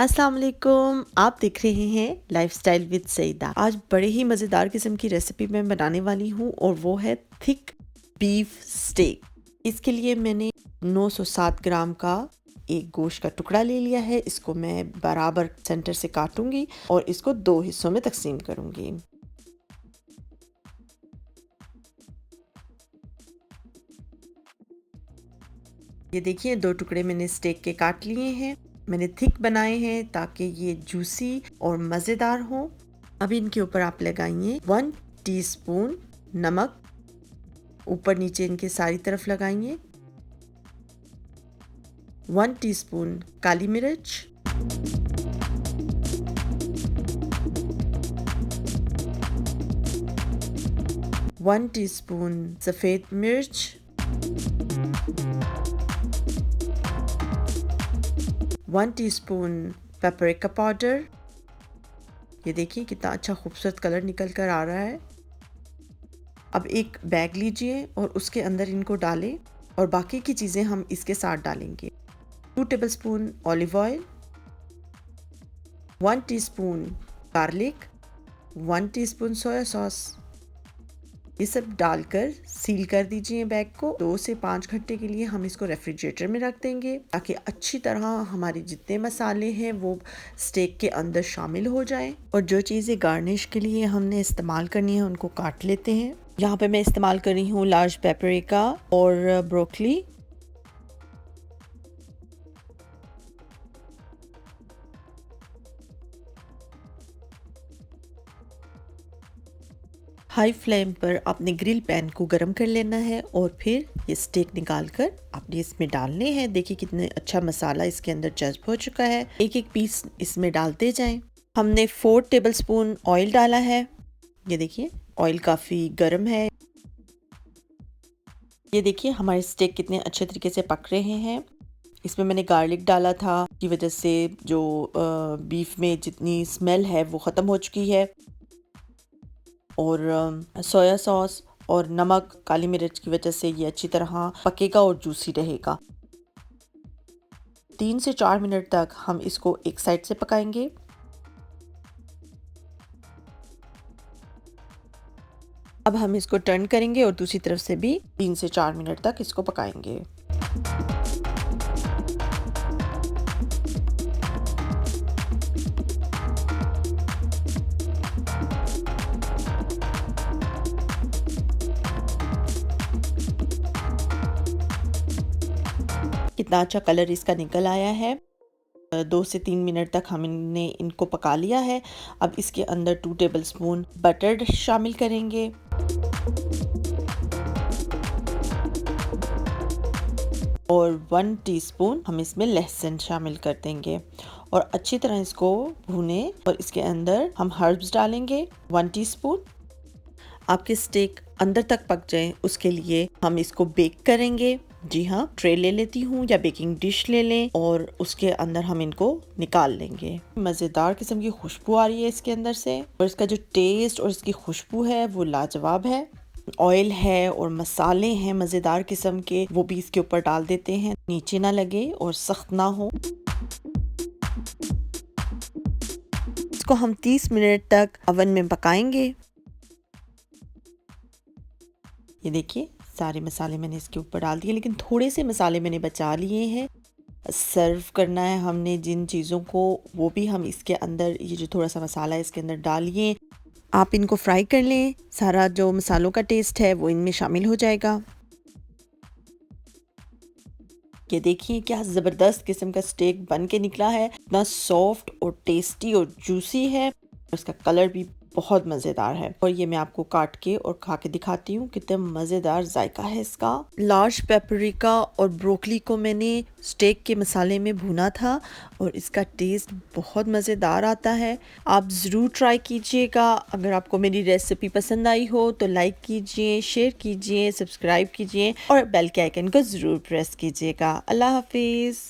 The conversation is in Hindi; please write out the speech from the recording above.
अस्सलाम वालेकुम। आप देख रहे हैं लाइफस्टाइल विद सईदा। आज बड़े ही मज़ेदार किस्म की रेसिपी मैं बनाने वाली हूँ और वो है थिक बीफ स्टेक। इसके लिए मैंने 907 ग्राम का एक गोश्त का टुकड़ा ले लिया है। इसको मैं बराबर सेंटर से काटूंगी और इसको 2 हिस्सों में तकसीम करूंगी। ये देखिए 2 टुकड़े मैंने स्टेक के काट लिए हैं। मैंने थिक बनाए हैं ताकि ये जूसी और मज़ेदार हो। अब इनके ऊपर आप लगाइए 1 टीस्पून नमक, ऊपर नीचे इनके सारी तरफ लगाइए। 1 टीस्पून काली मिर्च, 1 टीस्पून सफ़ेद मिर्च, 1 टीस्पून पेपरिका पाउडर। ये देखिए कितना अच्छा खूबसूरत कलर निकल कर आ रहा है। अब एक बैग लीजिए और उसके अंदर इनको डालें और बाकी की चीज़ें हम इसके साथ डालेंगे। 2 tablespoon olive oil, 1 teaspoon garlic, 1 teaspoon soya sauce. ये सब डालकर सील कर दीजिए बैग को। 2 से 5 घंटे के लिए हम इसको रेफ्रिजरेटर में रख देंगे ताकि अच्छी तरह हमारे जितने मसाले हैं वो स्टेक के अंदर शामिल हो जाएं। और जो चीज़ें गार्निश के लिए हमने इस्तेमाल करनी है उनको काट लेते हैं। यहाँ पे मैं इस्तेमाल कर रही हूँ लार्ज पेपरिका और ब्रोकली। हाई फ्लेम पर आपने ग्रिल पैन को गर्म कर लेना है और फिर ये स्टेक निकाल कर आपने इसमें डालने हैं। देखिए कितने अच्छा मसाला इसके अंदर जज्ब हो चुका है। एक एक पीस इसमें डालते जाएं। हमने 4 टेबलस्पून ऑयल डाला है। ये देखिए ऑयल काफ़ी गर्म है। ये देखिए हमारे स्टेक कितने अच्छे तरीके से पक रहे हैं। इसमें मैंने गार्लिक डाला था की वजह से जो बीफ में जितनी स्मेल है वो ख़त्म हो चुकी है। और सोया सॉस और नमक, काली मिर्च की वजह से ये अच्छी तरह पकेगा और जूसी रहेगा। 3 से 4 मिनट तक हम इसको एक साइड से पकाएंगे। अब हम इसको टर्न करेंगे और दूसरी तरफ से भी 3 से 4 मिनट तक इसको पकाएंगे। कितना अच्छा कलर इसका निकल आया है। 2 से 3 मिनट तक हमने इनको पका लिया है। अब इसके अंदर 2 टेबलस्पून बटर शामिल करेंगे। और 1 टीस्पून हम इसमें लहसुन शामिल कर देंगे और अच्छी तरह इसको भूनें। और इसके अंदर हम हर्ब्स डालेंगे 1 टीस्पून। आपके स्टेक अंदर तक पक जाए उसके लिए हम इसको बेक करेंगे। जी हाँ, ट्रे ले लेती हूँ या बेकिंग डिश ले लें और उसके अंदर हम इनको निकाल लेंगे। मज़ेदार किस्म की खुशबू आ रही है इसके अंदर से और इसका जो टेस्ट और इसकी खुशबू है वो लाजवाब है। ऑयल है और मसाले हैं मज़ेदार किस्म के, वो भी इसके ऊपर डाल देते हैं, नीचे ना लगे और सख्त ना हो। इसको हम 30 मिनट तक ओवन में पकाएंगे। ये देखिए सारे मसाले मैंने इसके ऊपर डाल दिए, लेकिन थोड़े से मसाले मैंने बचा लिए हैं। सर्व करना है हमने जिन चीज़ों को वो भी हम इसके अंदर, ये जो थोड़ा सा मसाला है इसके अंदर डालिए। आप इनको फ्राई कर लें, सारा जो मसालों का टेस्ट है वो इनमें शामिल हो जाएगा। ये देखिए क्या ज़बरदस्त किस्म का स्टेक बन के निकला है। इतना सॉफ्ट और टेस्टी और जूसी है। इसका कलर भी बहुत मज़ेदार है और ये मैं आपको काट के और खा के दिखाती हूँ कितना मज़ेदार जायका है इसका। लार्ज पेपरिका और ब्रोकली को मैंने स्टेक के मसाले में भुना था और इसका टेस्ट बहुत मज़ेदार आता है। आप ज़रूर ट्राई कीजिएगा। अगर आपको मेरी रेसिपी पसंद आई हो तो लाइक कीजिए, शेयर कीजिए, सब्सक्राइब कीजिए और बेल के आइकन को ज़रूर प्रेस कीजिएगा। अल्लाह हाफिज़।